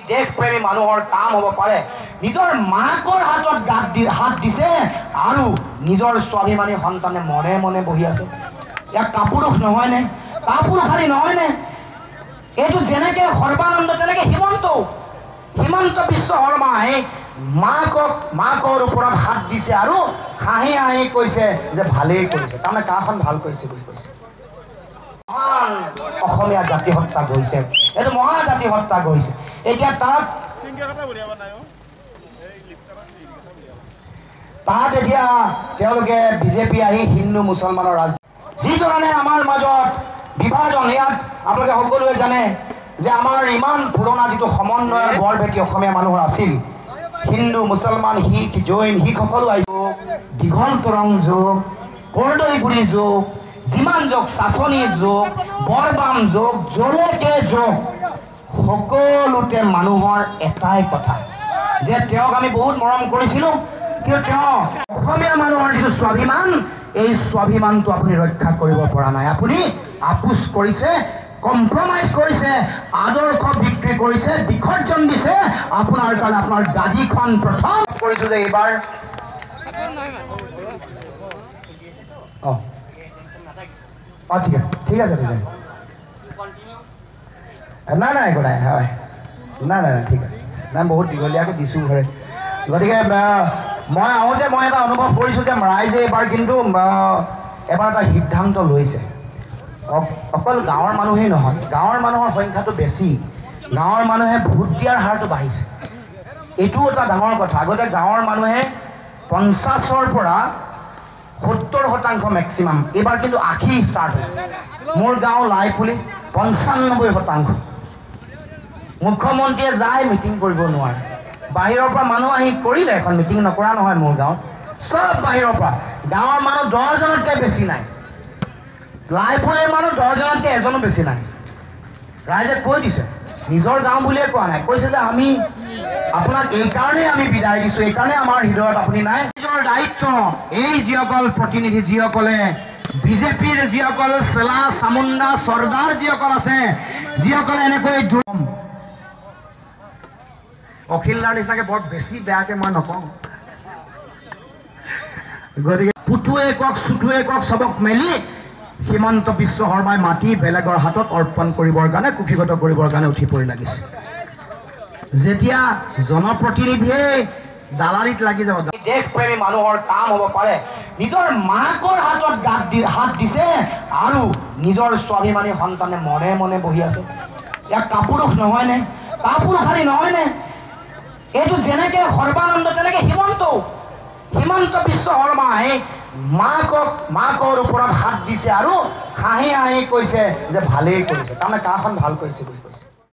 দেশপ্ৰেমী মানুহৰ কাম হ'ব পাৰে নিজৰ মাকৰ হাতত হাত দিছে আৰু নিজৰ স্বাভিমানী সন্তানে মনে মনে বহি আছে। ইয়াক কাপুৰুষ নহয়নে? কাপুৰুষালী নহয়নে? এইটো যেনেকে সৰ্বানন্দ তেনেকে হিমন্ত বিশ্ব শৰ্মাই মাকৰ ওপৰত হাত দিছে আৰু হাঁহি হাঁহি কৈছে যে ভালেই কৰিছে, তাৰমানে কাখন ভাল কৰিছে বুলি কৈছে। মহান অসমীয়া জাতি হত্যা গৈছে, এইটো মহাজাতি হত্যা গৈছে। এতিয়া তাত এতিয়া তেওঁলোকে বিজেপি আহি হিন্দু মুছলমানৰ যি ধৰণে আমাৰ মাজত বিভাজন, ইয়াত আপোনালোকে সকলোৱে জানে যে আমাৰ ইমান পুৰণা যিটো সমন্বয়ৰ বৰভেটি অসমীয়া মানুহৰ আছিল, হিন্দু মুছলমান শিখ জৈন শিখসকলো আহিছোঁ, দীঘল তৰং যুগ, কৰ্দৈগুৰি যুগ, যিমান যুগ চাচনি যুগ, বৰবাম যুগ, জলেকে যুগ, সকলোতে মানুহৰ এটাই কথা যে তেওঁক আমি বহুত মৰম কৰিছিলোঁ, কিন্তু তেওঁ অসমীয়া মানুহৰ যিটো স্বাভিমান, এই স্বাভিমানটো আপুনি ৰক্ষা কৰিব পৰা নাই। আপুনি আপোচ কৰিছে, কম্প্ৰমাইজ কৰিছে, আদৰ্শ বিক্ৰী কৰিছে, বিসৰ্জন দিছে আপোনাৰ কাৰণে। আপোনাৰ গাদীখন প্ৰথম কৰিছোঁ যে এইবাৰ ঠিক আছে ঠিক আছে নাই একো নাই, হয় নাই ঠিক আছে, নাই বহুত দীঘলীয়াকৈ দিছোঁ ঘৰে। গতিকে মই আহোঁতে মই এটা অনুভৱ কৰিছোঁ যে ৰাইজে এইবাৰ কিন্তু এবাৰ এটা সিদ্ধান্ত লৈছে। অকল গাঁৱৰ মানুহেই নহয়, গাঁৱৰ মানুহৰ সংখ্যাটো বেছি, গাঁৱৰ মানুহে ভোট দিয়াৰ হাৰটো বাঢ়িছে, এইটোও এটা ডাঙৰ কথা। আগতে গাঁৱৰ মানুহে 50ৰ পৰা 70% মেক্সিমাম, এইবাৰ কিন্তু 80 ষ্টাৰ্ট হৈছে। মোৰ গাঁও লাইপুলি 95%। মুখ্যমন্ত্ৰীয়ে যায় মিটিং কৰিব নোৱাৰে, বাহিৰৰ পৰা মানুহ আহি কৰিলে, এখন মিটিং নকৰা নহয় মোৰ গাঁৱত, চব বাহিৰৰ পৰা। গাঁৱৰ মানুহ 10জনতকৈ বেছি নাই, লাইপুলিৰ মানুহ 10জনতকৈ এজনো বেছি নাই। ৰাইজে কৈ দিছে, নিজৰ গাঁও বুলিয়ে কোৱা নাই, কৈছে যে আমি আপোনাক এইকাৰণেই আমি বিদায় দিছোঁ, এইকাৰণে আমাৰ হৃদয়ত আপুনি নাই। নিজৰ দায়িত্ব এই যিসকল প্ৰতিনিধি, যিসকলে বিজেপিৰ যিসকল চেলা চামুণ্ডা চৰ্দাৰ যিসকল আছে, যিসকলে এনেকৈ অখিলদাৰ নিচিনাকৈ বৰ বেছি বেয়াকৈ মই নকওঁ, গতিকে পুতুৱে কওক চুটুৱে কওক চবক মেলি হিমন্ত বিশ্ব শৰ্মাই মাটি বেলেগৰ হাতত অৰ্পণ কৰিবৰ কাৰণে, কুক্ষিগত কৰিবৰ কাৰণে উঠি পৰি লাগিছে। যেতিয়া জনপ্ৰতিনিধিয়ে দালালিত লাগি যাব, দেশপ্ৰেমী মানুহৰ কাম হ'ব পাৰে নিজৰ মাকৰ হাতত হাত দিছে আৰু নিজৰ স্বাভিমানী সন্তানে মনে মনে বহি আছে। ইয়াক কাপুৰুষ নহয়নে? কাপুৰুষালী নহয়নে? এইটো যেনেকে সৰ্বানন্দ তেনেকে হিমন্ত বিশ্ব শৰ্মাই মাকৰ ওপৰত হাত দিছে আৰু হাঁহি হাঁহি কৈছে যে ভালেই কৰিছে, তাৰমানে কাখন ভাল কৰিছে বুলি কৈছে।